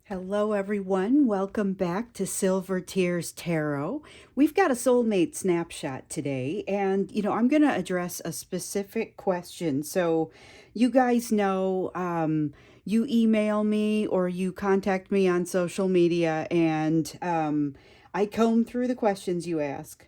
Hello, everyone. Welcome back to Silver Tears Tarot. We've got a soulmate snapshot today, and I'm going to address a specific question. So, you guys know, you email me or you contact me on social media, and I comb through the questions you ask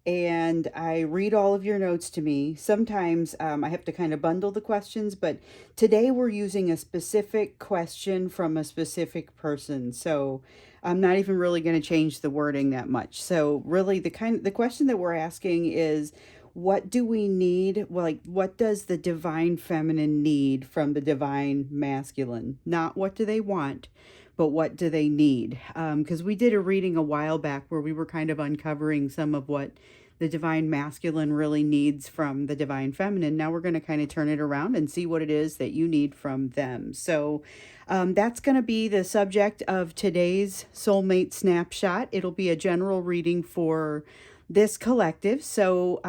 and I read all of your notes to me. Sometimes I have to kind of bundle the questions, but today we're using a specific question from a specific person. So I'm not even really going to change the wording that much. So really the question that we're asking is, what do we need? Well, like, what does the divine feminine need from the divine masculine? Not what do they want, but what do they need? Because we did a reading a while back where we were kind of uncovering some of what the divine masculine really needs from the divine feminine. Now we're going to kind of turn it around and see what it is that you need from them. So that's going to be the subject of today's soulmate snapshot. It'll be a general reading for this collective, so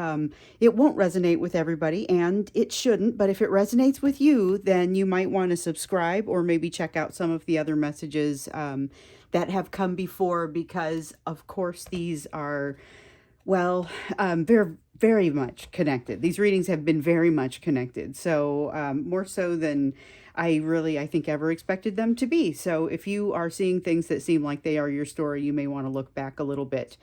it won't resonate with everybody, and it shouldn't, but if it resonates with you, then you might want to subscribe or maybe check out some of the other messages that have come before, because of course these are, well, they're very much connected. These readings have been very much connected, so more so than I think, ever expected them to be. So if you are seeing things that seem like they are your story, you may want to look back a little bit.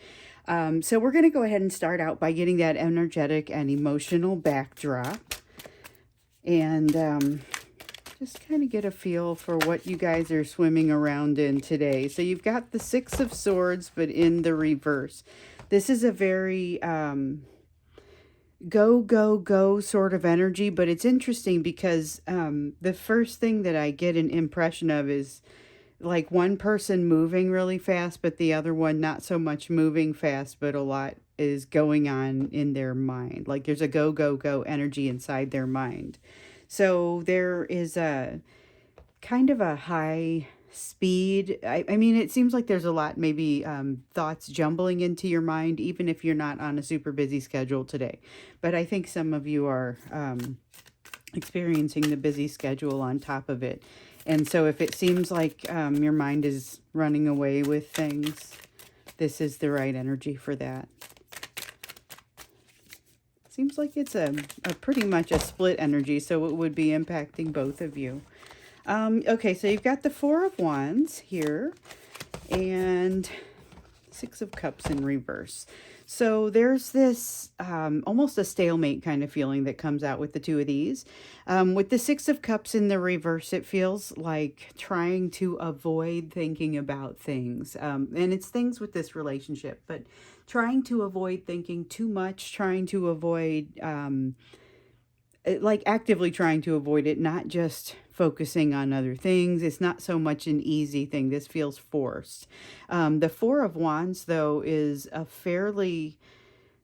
So we're going to go ahead and start out by getting that energetic and emotional backdrop. And just kind of get a feel for what you guys are swimming around in today. So you've got the Six of Swords, but in the reverse. This is a very go, go, go sort of energy, but it's interesting because the first thing that I get an impression of is like one person moving really fast, but the other one not so much moving fast, but a lot is going on in their mind. Like there's a go, go, go energy inside their mind. So there is a kind of a high speed. I mean, it seems like there's a lot, maybe thoughts jumbling into your mind, even if you're not on a super busy schedule today. But I think some of you are experiencing the busy schedule on top of it. And so if it seems like your mind is running away with things, this is the right energy for that. Seems like it's a pretty much a split energy, so it would be impacting both of you. Okay, so you've got the Four of Wands here and Six of Cups in reverse. So there's this almost a stalemate kind of feeling that comes out with the two of these. With the Six of Cups in the reverse, it feels like trying to avoid thinking about things. And it's things with this relationship, but trying to avoid thinking too much, trying to avoid like actively trying to avoid it, not just focusing on other things. It's not so much an easy thing. This feels forced. The Four of Wands, though, is a fairly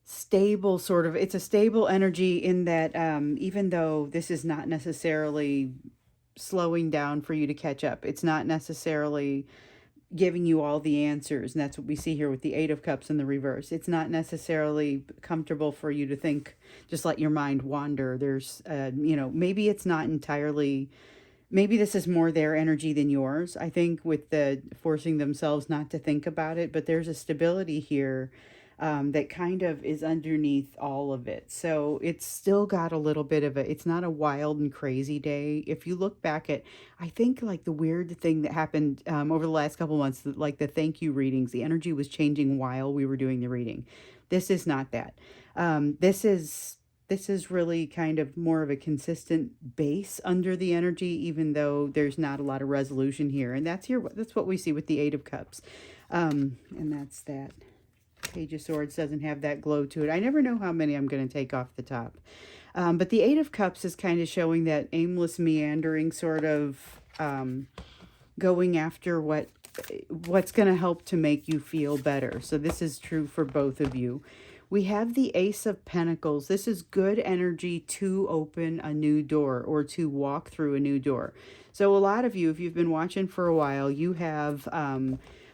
stable sort of, it's a stable energy in that even though this is not necessarily slowing down for you to catch up, it's not necessarily giving you all the answers, and that's what we see here with the Eight of Cups in the reverse. It's not necessarily comfortable for you to think, just let your mind wander. There's maybe it's not entirely, maybe this is more their energy than yours, I think, with the forcing themselves not to think about it, but there's a stability here that kind of is underneath all of it. So it's still got a little bit of it's not a wild and crazy day. If you look back at, I think, like the weird thing that happened over the last couple months, like the thank you readings, the energy was changing while we were doing the reading. This is not that. This is really kind of more of a consistent base under the energy, even though there's not a lot of resolution here. And that's what we see with the Eight of Cups. And that's that. Page of Swords doesn't have that glow to it. I never know how many I'm going to take off the top. But the Eight of Cups is kind of showing that aimless, meandering sort of going after what's going to help to make you feel better. So this is true for both of you. We have the Ace of Pentacles. This is good energy to open a new door or to walk through a new door. So a lot of you, if you've been watching for a while, you have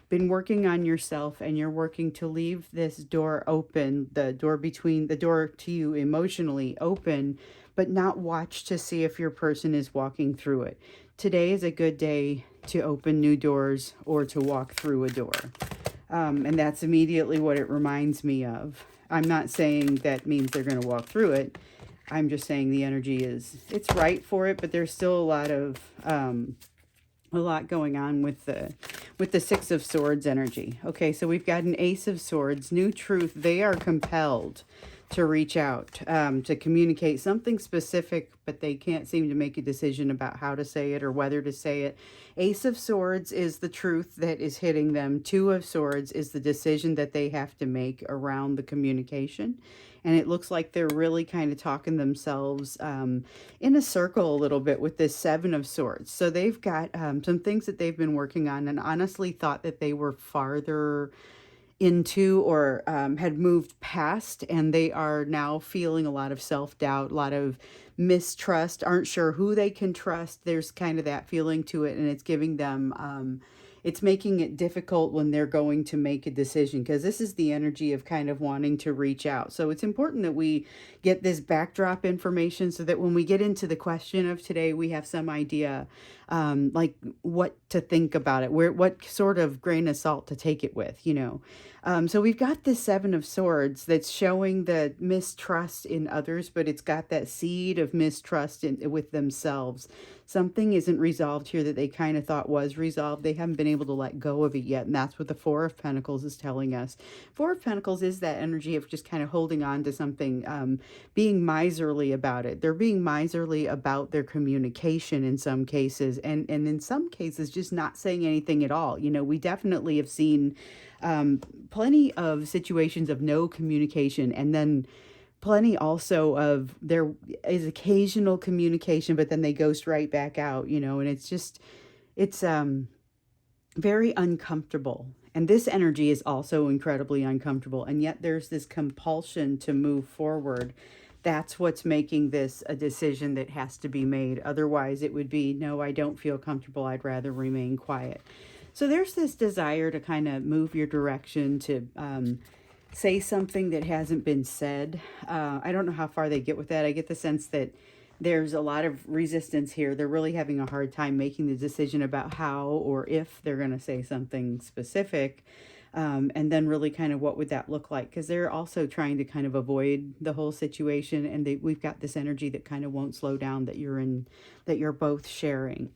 been working on yourself, and you're working to leave this door open, the door to you emotionally open, but not watch to see if your person is walking through it. today is a good day to open new doors or to walk through a door. And that's immediately what it reminds me of. I'm not saying that means they're going to walk through it. I'm just saying the energy it's right for it, but there's still a lot going on with the Six of Swords energy. Okay, so we've got an Ace of Swords, new truth. They are compelled to reach out, to communicate something specific, but they can't seem to make a decision about how to say it or whether to say it. Ace of Swords is the truth that is hitting them. Two of Swords is the decision that they have to make around the communication. And it looks like they're really kind of talking themselves in a circle a little bit with this Seven of Swords. So they've got some things that they've been working on and honestly thought that they were farther into or had moved past, and they are now feeling a lot of self-doubt, a lot of mistrust, aren't sure who they can trust. There's kind of that feeling to it, and it's giving them it's making it difficult when they're going to make a decision, because this is the energy of kind of wanting to reach out. So it's important that we get this backdrop information so that when we get into the question of today, we have some idea like what to think about it, what sort of grain of salt to take it with, you know. So we've got this Seven of Swords that's showing the mistrust in others, but it's got that seed of mistrust with themselves. Something isn't resolved here that they kind of thought was resolved. They haven't been able to let go of it yet, and that's what the Four of Pentacles is telling us. Four of Pentacles is that energy of just kind of holding on to something, being miserly about it. They're being miserly about their communication in some cases, and in some cases just not saying anything at all. You know, we definitely have seen plenty of situations of no communication, and then plenty also of there is occasional communication, but then they ghost right back out, you know, and it's very uncomfortable. And this energy is also incredibly uncomfortable, and yet there's this compulsion to move forward. That's what's making this a decision that has to be made. Otherwise it would be, no, I don't feel comfortable, I'd rather remain quiet. So there's this desire to kind of move your direction, to say something that hasn't been said. I don't know how far they get with that. I get the sense that there's a lot of resistance here. They're really having a hard time making the decision about how or if they're going to say something specific. And then really kind of what would that look like? Because they're also trying to kind of avoid the whole situation. And we've got this energy that kind of won't slow down, that you're both sharing.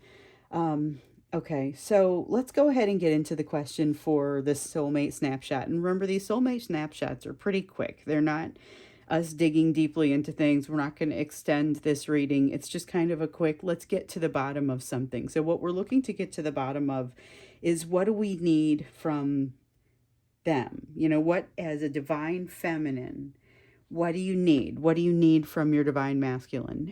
Okay, so let's go ahead and get into the question for the soulmate snapshot. And remember, these soulmate snapshots are pretty quick. They're not us digging deeply into things. We're not going to extend this reading. It's just kind of a quick, let's get to the bottom of something. So what we're looking to get to the bottom of is, what do we need from them? You know, what, as a divine feminine, what do you need? What do you need from your divine masculine?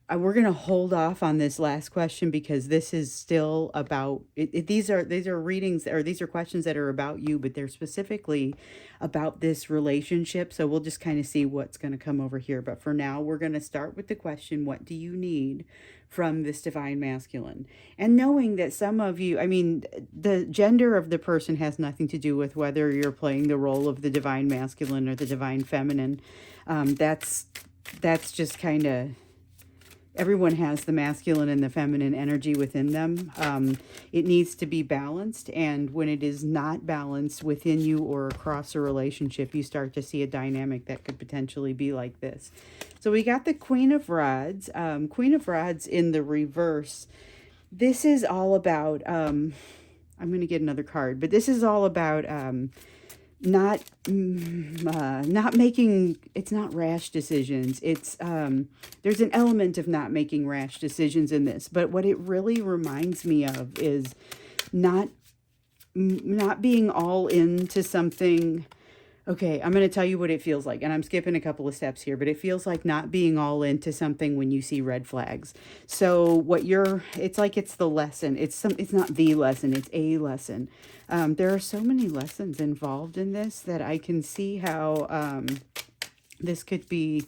We're going to hold off on this last question because this is still about these are readings, or these are questions that are about you, but they're specifically about this relationship. So we'll just kind of see what's going to come over here. But for now, we're going to start with the question, what do you need from this divine masculine? And knowing that some of you, I mean, the gender of the person has nothing to do with whether you're playing the role of the divine masculine or the divine feminine. That's just kind of, everyone has the masculine and the feminine energy within them. It needs to be balanced. And when it is not balanced within you or across a relationship, you start to see a dynamic that could potentially be like this. So we got the Queen of Rods. Queen of Rods in the reverse. This is all about, I'm going to get another card, but this is all about not making, it's not rash decisions. It's there's an element of not making rash decisions in this, but what it really reminds me of is not being all into something. Okay, I'm going to tell you what it feels like, and I'm skipping a couple of steps here, but it feels like not being all into something when you see red flags. So it's like it's the lesson. It's not the lesson, it's a lesson. There are so many lessons involved in this that I can see how this could be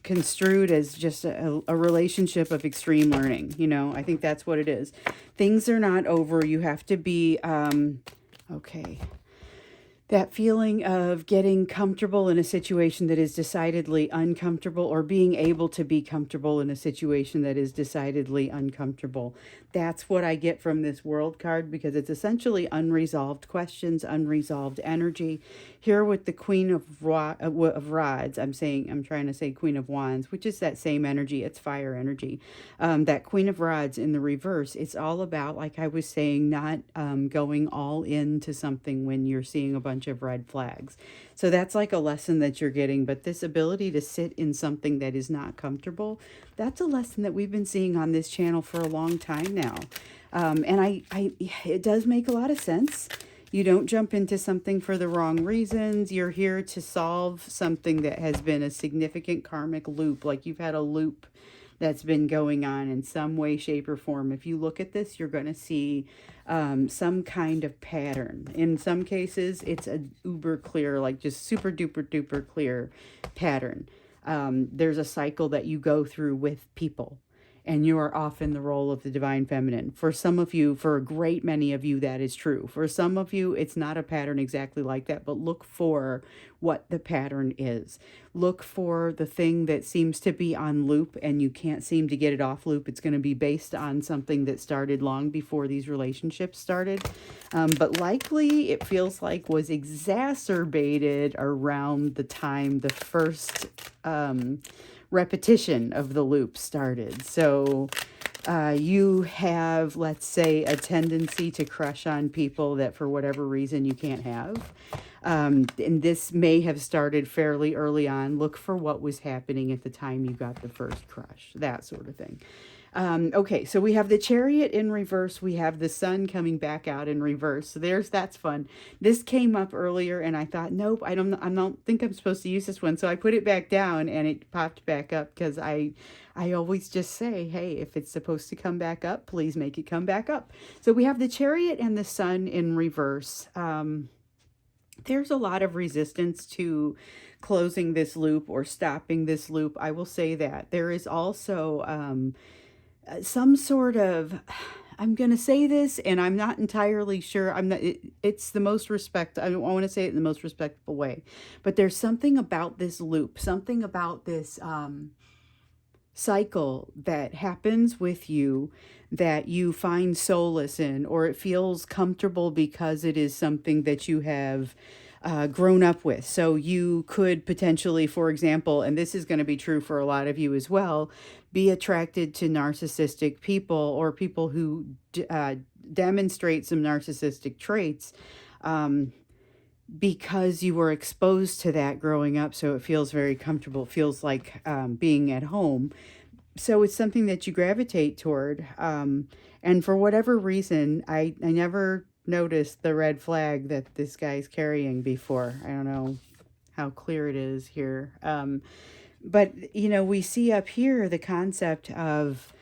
construed as just a relationship of extreme learning. You know, I think that's what it is. Things are not over. You have to be, okay. That feeling of getting comfortable in a situation that is decidedly uncomfortable, or being able to be comfortable in a situation that is decidedly uncomfortable. That's what I get from this world card, because it's essentially unresolved questions, unresolved energy. Here with the Queen of Rods, I'm trying to say Queen of Wands, which is that same energy. It's fire energy. That Queen of Rods in the reverse, it's all about, like I was saying, not going all into something when you're seeing a bunch of red flags. So that's like a lesson that you're getting. But this ability to sit in something that is not comfortable, that's a lesson that we've been seeing on this channel for a long time now. And it does make a lot of sense. You don't jump into something for the wrong reasons. You're here to solve something that has been a significant karmic loop. Like you've had a loop that's been going on in some way, shape, or form. If you look at this, you're going to see some kind of pattern. In some cases, it's a uber clear, like just super duper duper clear pattern. There's a cycle that you go through with people, and you are often the role of the divine feminine. For some of you, for a great many of you, that is true. For some of you, it's not a pattern exactly like that, but look for what the pattern is. Look for the thing that seems to be on loop and you can't seem to get it off loop. It's going to be based on something that started long before these relationships started, but likely it feels like was exacerbated around the time the first repetition of the loop started. So you have, let's say, a tendency to crush on people that for whatever reason you can't have. And this may have started fairly early on. Look for what was happening at the time you got the first crush, that sort of thing. Okay, so we have the Chariot in reverse. We have the Sun coming back out in reverse. So that's fun. This came up earlier and I thought, nope, I don't think I'm supposed to use this one. So I put it back down and it popped back up, because I always just say, hey, if it's supposed to come back up, please make it come back up. So we have the Chariot and the Sun in reverse. There's a lot of resistance to closing this loop or stopping this loop. I will say that. There is also some sort of, I'm going to say this and I'm not entirely sure. It's the most I want to say it in the most respectful way, but there's something about this loop, something about this cycle that happens with you that you find solace in, or it feels comfortable because it is something that you have grown up with. So you could potentially, for example, and this is going to be true for a lot of you as well, be attracted to narcissistic people, or people who demonstrate some narcissistic traits, because you were exposed to that growing up. So it feels very comfortable. It feels like being at home. So it's something that you gravitate toward. And for whatever reason, I never noticed the red flag that this guy's carrying before. I don't know how clear it is here. But, we see up here the concept of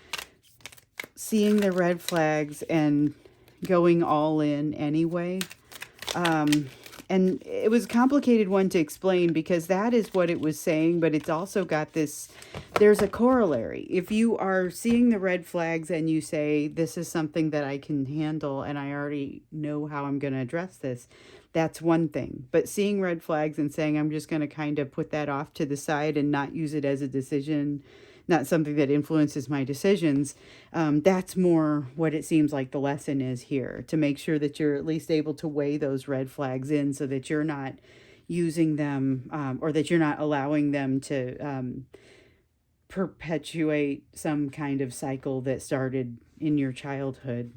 seeing the red flags and going all in anyway. And it was a complicated one to explain, because that is what it was saying, but it's also got this, there's a corollary. If you are seeing the red flags and you say, this is something that I can handle and I already know how I'm going to address this, that's one thing. But seeing red flags and saying, I'm just going to kind of put that off to the side and not use it as a decision, not something that influences my decisions, that's more what it seems like the lesson is here, to make sure that you're at least able to weigh those red flags in, so that you're not using them, or that you're not allowing them to perpetuate some kind of cycle that started in your childhood.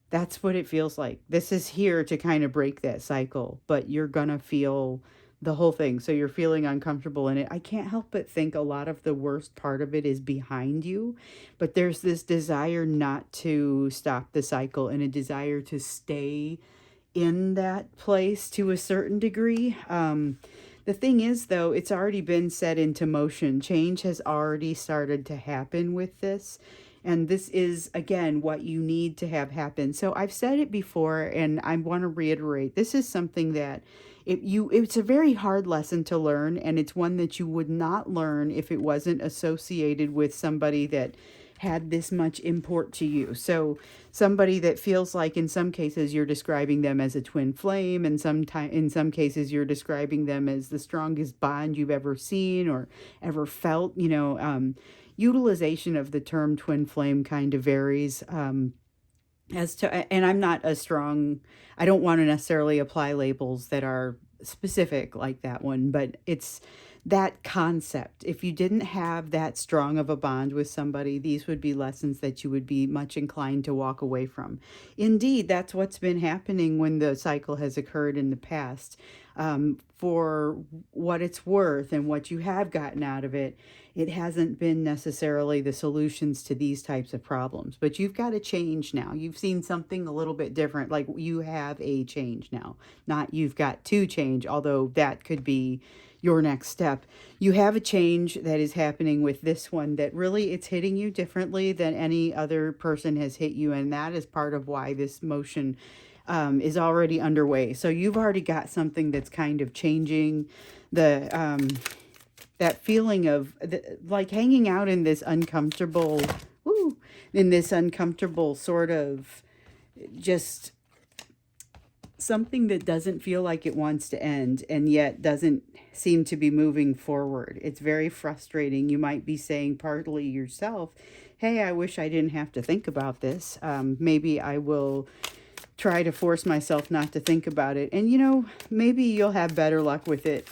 That's what it feels like. This is here to kind of break that cycle, but you're going to feel the whole thing. So you're feeling uncomfortable in it. I can't help but think a lot of the worst part of it is behind you, but there's this desire not to stop the cycle, and a desire to stay in that place to a certain degree. The thing is, though, it's already been set into motion. Change has already started to happen with this. And this is, again, what you need to have happen. So I've said it before, and I want to reiterate, this is something that it's a very hard lesson to learn, and it's one that you would not learn if it wasn't associated with somebody that had this much import to you. So somebody that feels like in some cases you're describing them as a twin flame, and in some cases you're describing them as the strongest bond you've ever seen or ever felt. Utilization of the term twin flame kind of varies. As to, and I'm not a strong, I don't want to necessarily apply labels that are specific like that one, but it's that concept. If you didn't have that strong of a bond with somebody, these would be lessons that you would be much inclined to walk away from. Indeed, that's what's been happening when the cycle has occurred in the past. For what it's worth and what you have gotten out of it, it hasn't been necessarily the solutions to these types of problems. But you've got to change now. You've seen something a little bit different, like you have a change now, not you've got to change, although that could be your next step. You have a change that is happening with this one that really it's hitting you differently than any other person has hit you. And that is part of why this motion is already underway. So you've already got something that's kind of changing the that feeling of like hanging out in this uncomfortable, in this uncomfortable sort of just something that doesn't feel like it wants to end and yet doesn't seem to be moving forward. It's very frustrating. You might be saying partly yourself, hey, I wish I didn't have to think about this. Maybe I will try to force myself not to think about it. And, maybe you'll have better luck with it.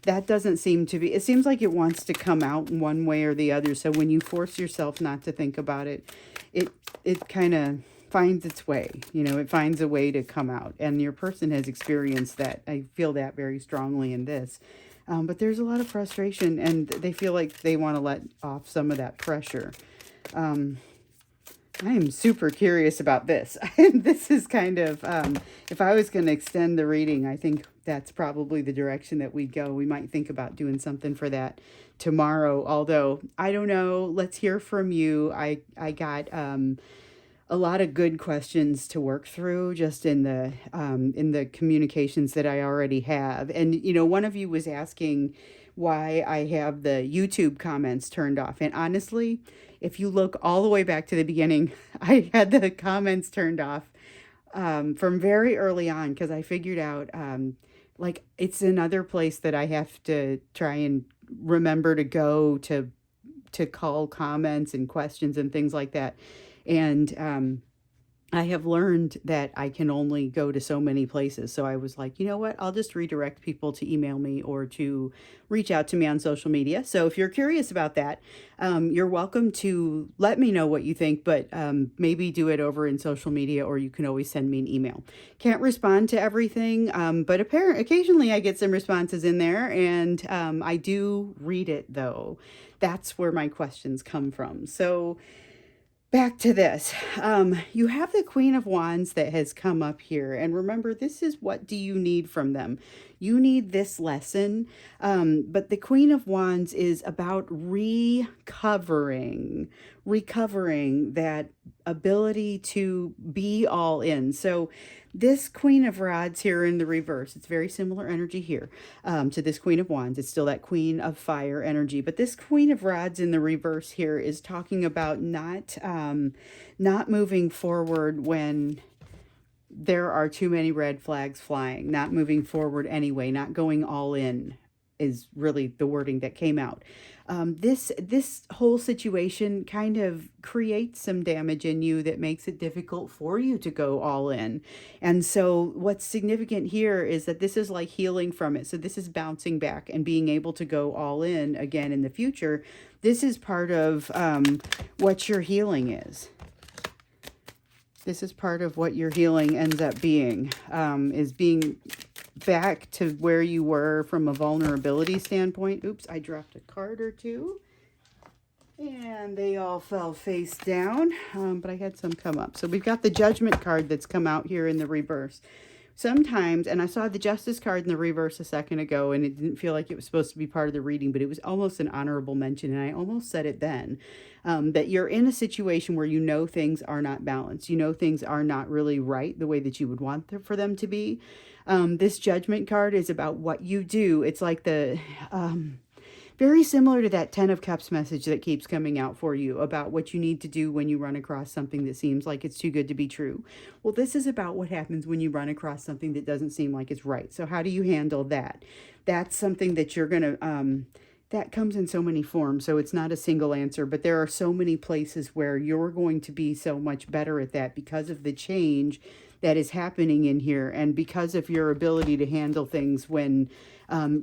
That doesn't seem to be, it seems like it wants to come out one way or the other. So when you force yourself not to think about it, it kind of finds its way, it finds a way to come out. And your person has experienced that. I feel that very strongly in this. But there's a lot of frustration and they feel like they want to let off some of that pressure. I am super curious about this. This is kind of, if I was going to extend the reading, I think that's probably the direction that we'd go. We might think about doing something for that tomorrow, although I don't know. Let's hear from you. I got a lot of good questions to work through just in the communications that I already have. And, one of you was asking why I have the YouTube comments turned off. And honestly, if you look all the way back to the beginning, I had the comments turned off from very early on because I figured out like it's another place that I have to try and remember to go to call comments and questions and things like that. And I have learned that I can only go to so many places. So I was like, you know what? I'll just redirect people to email me or to reach out to me on social media. So if you're curious about that, you're welcome to let me know what you think, but maybe do it over in social media, or you can always send me an email. Can't respond to everything, but occasionally I get some responses in there, and I do read it, though. That's where my questions come from. So back to this. You have the Queen of Wands that has come up here. And remember, this is what do you need from them? You need this lesson. But the Queen of Wands is about recovering that ability to be all in. So this Queen of Rods here in the reverse, it's very similar energy here to this Queen of Wands. It's still that Queen of Fire energy. But this Queen of Rods in the reverse here is talking about not moving forward when there are too many red flags flying, not moving forward anyway, not going all in is really the wording that came out. This whole situation kind of creates some damage in you that makes it difficult for you to go all in. And so what's significant here is that this is like healing from it. So this is bouncing back and being able to go all in again in the future. This is part of what your healing is. This is part of what your healing ends up being, is being back to where you were from a vulnerability standpoint. Oops, I dropped a card or two. And they all fell face down, but I had some come up. So we've got the Judgment card that's come out here in the reverse. Sometimes, and I saw the Justice card in the reverse a second ago, and it didn't feel like it was supposed to be part of the reading, but it was almost an honorable mention, and I almost said it then, that you're in a situation where things are not balanced. Things are not really right the way that you would want for them to be. This Judgment card is about what you do. It's like the very similar to that 10 of Cups message that keeps coming out for you about what you need to do when you run across something that seems like it's too good to be true. Well, this is about what happens when you run across something that doesn't seem like it's right. So how do you handle that? That's something that you're going to, that comes in so many forms. So it's not a single answer, but there are so many places where you're going to be so much better at that because of the change that is happening in here, and because of your ability to handle things when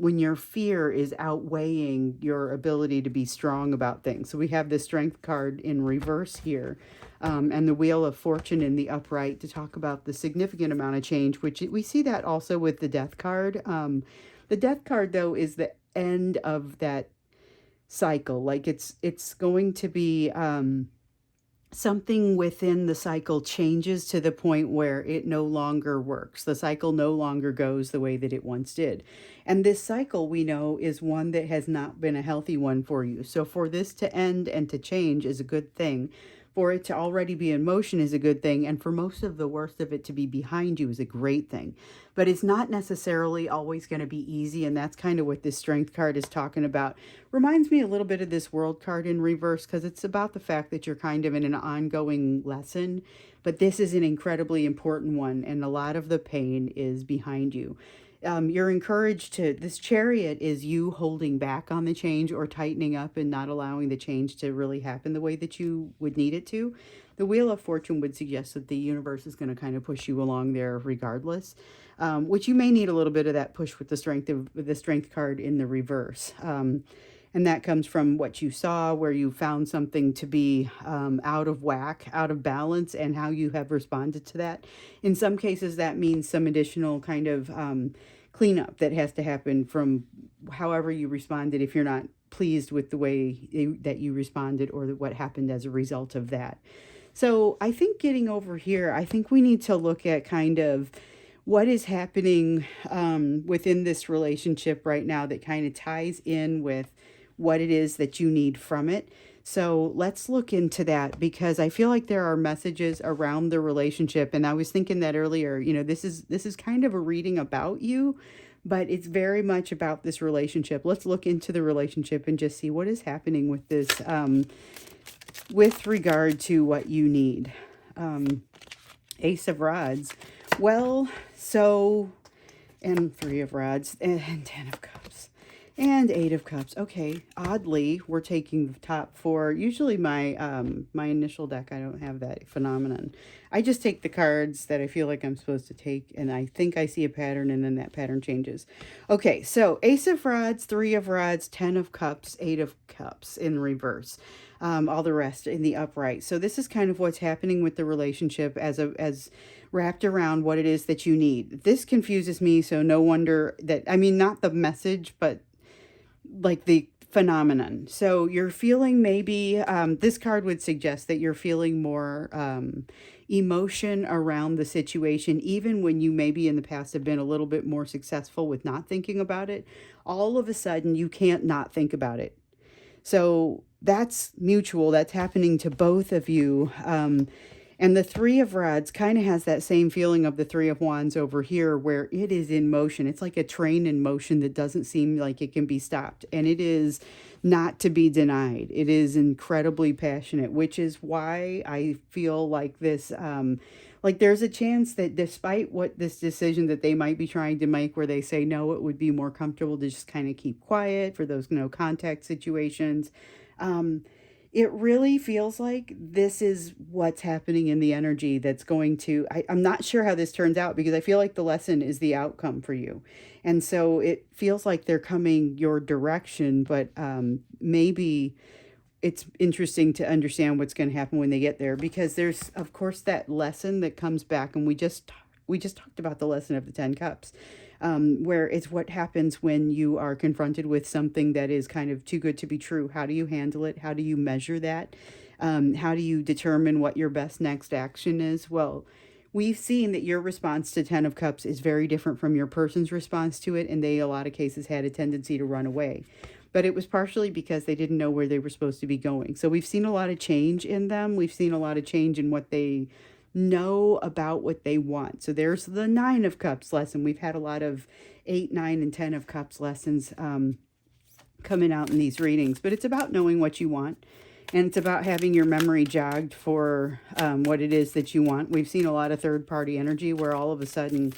your fear is outweighing your ability to be strong about things. So we have the Strength card in reverse here, and the Wheel of Fortune in the upright to talk about the significant amount of change, which we see that also with the Death card. The Death card, though, is the end of that cycle. Like it's going to be something within the cycle changes to the point where it no longer works. The cycle no longer goes the way that it once did. And this cycle, we know, is one that has not been a healthy one for you. So for this to end and to change is a good thing. For it to already be in motion is a good thing. And for most of the worst of it to be behind you is a great thing. But it's not necessarily always going to be easy. And that's kind of what this Strength card is talking about. Reminds me a little bit of this World card in reverse, because it's about the fact that you're kind of in an ongoing lesson. But this is an incredibly important one. And a lot of the pain is behind you. You're encouraged to, this Chariot is you holding back on the change or tightening up and not allowing the change to really happen the way that you would need it to. The Wheel of Fortune would suggest that the universe is going to kind of push you along there regardless, which you may need a little bit of that push with the Strength card in the reverse. And that comes from what you saw, where you found something to be out of whack, out of balance, and how you have responded to that. In some cases, that means some additional kind of cleanup that has to happen from however you responded if you're not pleased with the way that you responded or what happened as a result of that. So I think getting over here, I think we need to look at kind of what is happening within this relationship right now that kind of ties in with what it is that you need from it. So let's look into that, because I feel like there are messages around the relationship. And I was thinking that earlier, you know, this is kind of a reading about you, but it's very much about this relationship. Let's look into the relationship and just see what is happening with this with regard to what you need. Ace of Rods. Well, so, and Three of Rods, and 10 of Cups, and 8 of Cups. Okay, oddly, we're taking the top four. Usually my my initial deck, I don't have that phenomenon. I just take the cards that I feel like I'm supposed to take, and I think I see a pattern, and then that pattern changes. Okay, so Ace of Rods, 3 of Rods, 10 of Cups, 8 of Cups in reverse. All the rest in the upright. So this is kind of what's happening with the relationship as wrapped around what it is that you need. This confuses me, so no wonder that, I mean, not the message, but like the phenomenon. So you're feeling maybe, this card would suggest that you're feeling more emotion around the situation, even when you maybe in the past have been a little bit more successful with not thinking about it. All of a sudden, you can't not think about it. So that's mutual. That's happening to both of you. And the 3 of Rods kind of has that same feeling of the 3 of Wands over here, where it is in motion. It's like a train in motion that doesn't seem like it can be stopped. And it is not to be denied. It is incredibly passionate, which is why I feel like this, like there's a chance that despite what this decision that they might be trying to make, where they say, no, it would be more comfortable to just kind of keep quiet for those no contact situations. It really feels like this is what's happening in the energy that's going to, I'm not sure how this turns out, because I feel like the lesson is the outcome for you. And so it feels like they're coming your direction, but maybe it's interesting to understand what's going to happen when they get there, because there's, of course, that lesson that comes back. And we just talked about the lesson of the 10 Cups. Where it's what happens when you are confronted with something that is kind of too good to be true. How do you handle it? How do you measure that? How do you determine what your best next action is? Well, we've seen that your response to 10 of Cups is very different from your person's response to it, and they, a lot of cases, had a tendency to run away. But it was partially because they didn't know where they were supposed to be going. So we've seen a lot of change in them. We've seen a lot of change in what they know about what they want. So there's the 9 of Cups lesson. We've had a lot of 8, 9, and 10 of Cups lessons coming out in these readings, but it's about knowing what you want. And it's about having your memory jogged for what it is that you want. We've seen a lot of third party energy where all of a sudden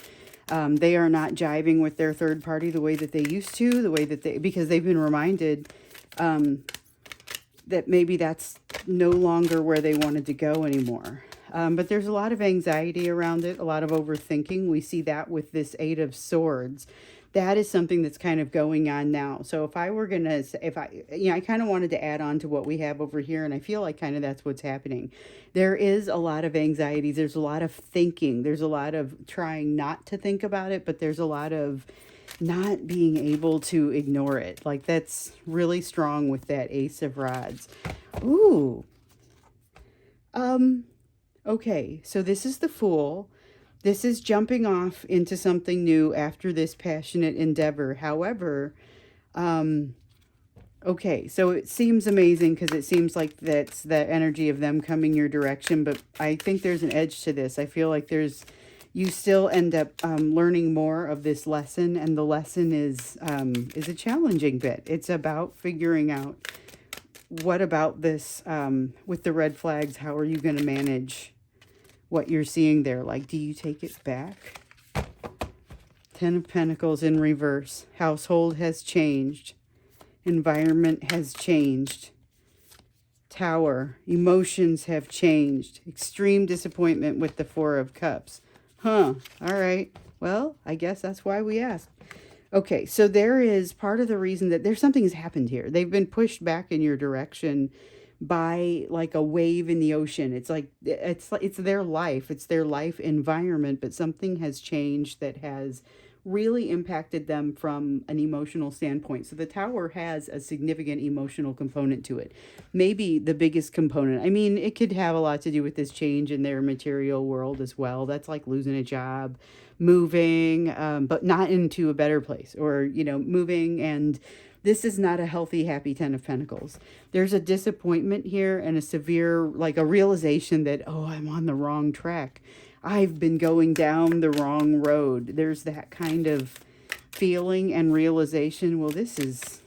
they are not jiving with their third party the way that they used to, the way that because they've been reminded that maybe that's no longer where they wanted to go anymore. But there's a lot of anxiety around it, a lot of overthinking. We see that with this Eight of Swords. That is something that's kind of going on now. So if I were going to, I kind of wanted to add on to what we have over here, and I feel like kind of that's what's happening. There is a lot of anxiety. There's a lot of thinking. There's a lot of trying not to think about it, but there's a lot of not being able to ignore it. Like that's really strong with that Ace of Rods. Ooh. Okay, so this is the Fool. This is jumping off into something new after this passionate endeavor. However, okay, so it seems amazing because it seems like that's the energy of them coming your direction, but I think there's an edge to this. I feel like you still end up learning more of this lesson, and the lesson is a challenging bit. It's about figuring out what about this with the red flags. How are you going to manage what you're seeing there? Like, do you take it back? Ten of Pentacles in reverse. Household has changed. Environment has changed. Tower. Emotions have changed. Extreme disappointment with the Four of Cups. Huh. All right. Well, I guess that's why we asked. Okay, so there is part of the reason that there's something has happened here. They've been pushed back in your direction by like a wave in the ocean. It's like it's their life, it's their life environment, but something has changed that has really impacted them from an emotional standpoint. So the Tower has a significant emotional component to it. Maybe the biggest component. I mean, it could have a lot to do with this change in their material world as well. That's like losing a job, moving, but not into a better place, or, moving, and this is not a healthy, happy Ten of Pentacles. There's a disappointment here and a severe, like a realization that, oh, I'm on the wrong track. I've been going down the wrong road. There's that kind of feeling and realization. Well, this is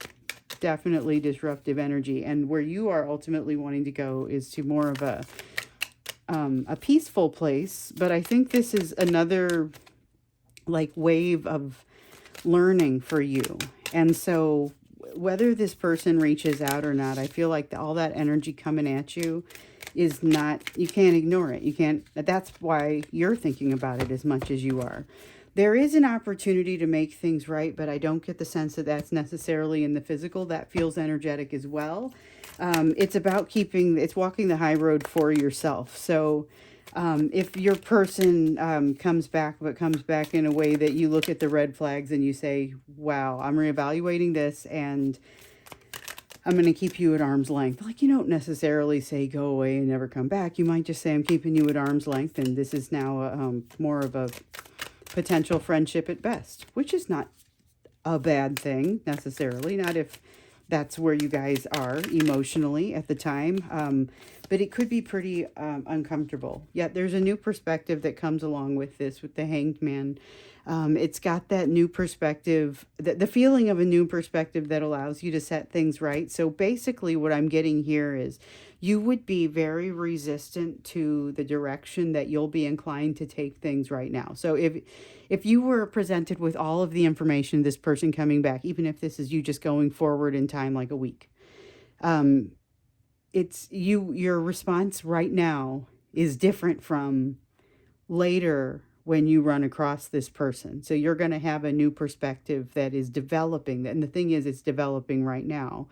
definitely disruptive energy. And where you are ultimately wanting to go is to more of a peaceful place. But I think this is another like wave of learning for you. And so whether this person reaches out or not, I feel like all that energy coming at you is not, you can't ignore it. You can't, that's why you're thinking about it as much as you are. There is an opportunity to make things right, but I don't get the sense that that's necessarily in the physical. That feels energetic as well. It's about it's walking the high road for yourself. So if your person comes back, but comes back in a way that you look at the red flags and you say, wow, I'm reevaluating this and I'm going to keep you at arm's length. Like, you don't necessarily say go away and never come back. You might just say I'm keeping you at arm's length, and this is now more of a potential friendship at best, which is not a bad thing necessarily, not if that's where you guys are emotionally at the time. But it could be pretty uncomfortable. Yet there's a new perspective that comes along with this, with the Hanged Man. It's got that new perspective, the feeling of a new perspective that allows you to set things right. So basically what I'm getting here is you would be very resistant to the direction that you'll be inclined to take things right now. So if you were presented with all of the information, this person coming back, even if this is you just going forward in time like a week, your response right now is different from later when you run across this person. So you're going to have a new perspective that is developing. And the thing is, it's developing right now.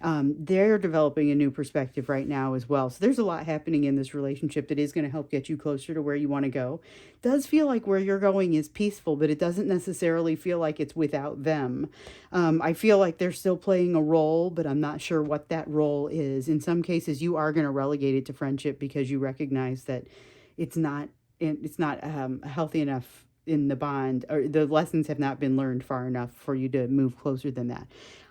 They're developing a new perspective right now as well. So there's a lot happening in this relationship that is going to help get you closer to where you want to go. It does feel like where you're going is peaceful, but it doesn't necessarily feel like it's without them. I feel like they're still playing a role, but I'm not sure what that role is. In some cases, you are going to relegate it to friendship because you recognize that it's not healthy enough in the bond, or the lessons have not been learned far enough for you to move closer than that.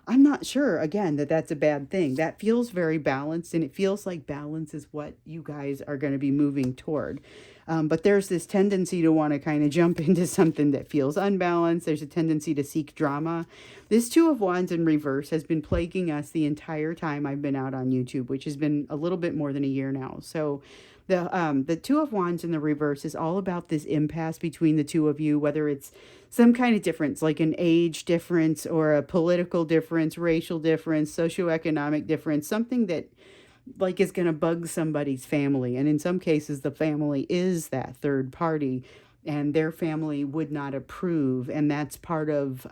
I'm not sure, again, that that's a bad thing. That feels very balanced, and it feels like balance is what you guys are going to be moving toward. But there's this tendency to want to kind of jump into something that feels unbalanced. There's a tendency to seek drama. This Two of Wands in reverse has been plaguing us the entire time I've been out on YouTube, which has been a little bit more than a year now. So the Two of Wands in the reverse is all about this impasse between the two of you, whether it's some kind of difference, like an age difference or a political difference, racial difference, socioeconomic difference, something that like is going to bug somebody's family. And in some cases, the family is that third party and their family would not approve. And that's part of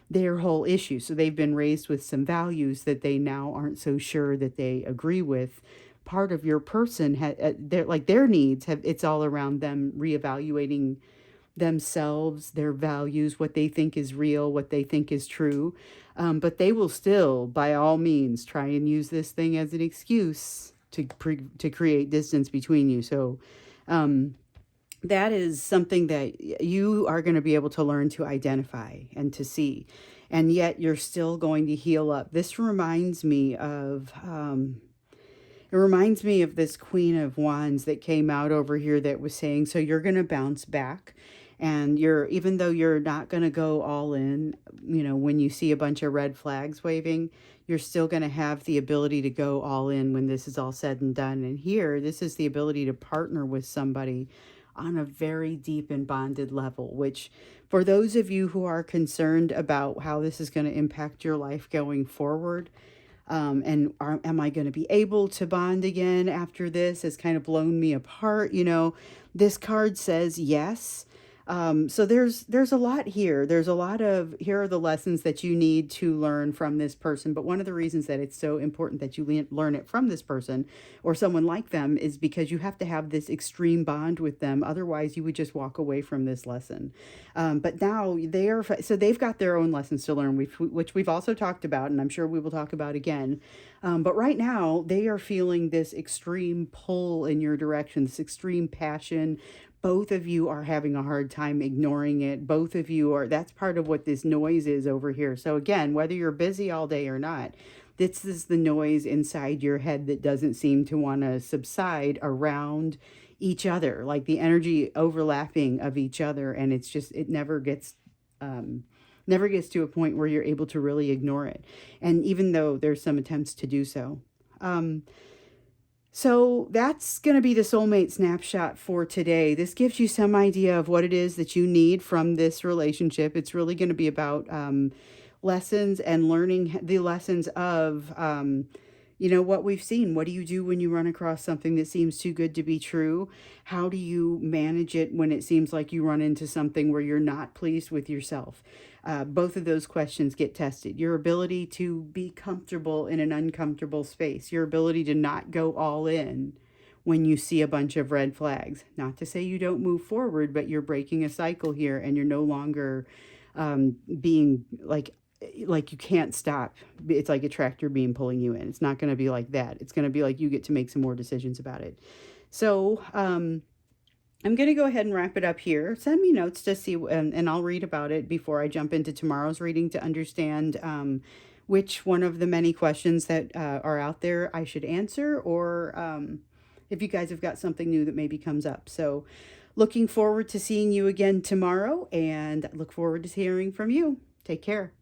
their whole issue. So they've been raised with some values that they now aren't so sure that they agree with. Part of your person, their needs have, it's all around them reevaluating themselves, their values, what they think is real, what they think is true. But they will still, by all means, try and use this thing as an excuse to create distance between you. So that is something that you are going to be able to learn to identify and to see. And yet you're still going to heal up. This reminds me of... it reminds me of this Queen of Wands that came out over here that was saying, so you're going to bounce back, and even though you're not going to go all in, when you see a bunch of red flags waving, you're still going to have the ability to go all in when this is all said and done. And here, this is the ability to partner with somebody on a very deep and bonded level, which for those of you who are concerned about how this is going to impact your life going forward, am I going to be able to bond again after this has kind of blown me apart? This card says yes. So there's a lot here. There's a lot of, here are the lessons that you need to learn from this person. But one of the reasons that it's so important that you learn it from this person or someone like them is because you have to have this extreme bond with them. Otherwise, you would just walk away from this lesson. But now so they've got their own lessons to learn, which we've also talked about, and I'm sure we will talk about again. But right now, they are feeling this extreme pull in your direction, this extreme passion. Both of you are having a hard time ignoring it. Both of you that's part of what this noise is over here. So again, whether you're busy all day or not, this is the noise inside your head that doesn't seem to want to subside around each other, like the energy overlapping of each other. And it never gets to a point where you're able to really ignore it. And even though there's some attempts to do so. So that's going to be the Soulmate Snapshot for today. This gives you some idea of what it is that you need from this relationship. It's really going to be about lessons and learning the lessons of, what we've seen. What do you do when you run across something that seems too good to be true? How do you manage it when it seems like you run into something where you're not pleased with yourself? Both of those questions get tested. Your ability to be comfortable in an uncomfortable space. Your ability to not go all in when you see a bunch of red flags. Not to say you don't move forward, but you're breaking a cycle here and you're no longer being like you can't stop. It's like a tractor beam pulling you in. It's not going to be like that. It's going to be like you get to make some more decisions about it. So I'm going to go ahead and wrap it up here. Send me notes to see, and I'll read about it before I jump into tomorrow's reading to understand which one of the many questions that are out there I should answer, or if you guys have got something new that maybe comes up. So looking forward to seeing you again tomorrow, and look forward to hearing from you. Take care.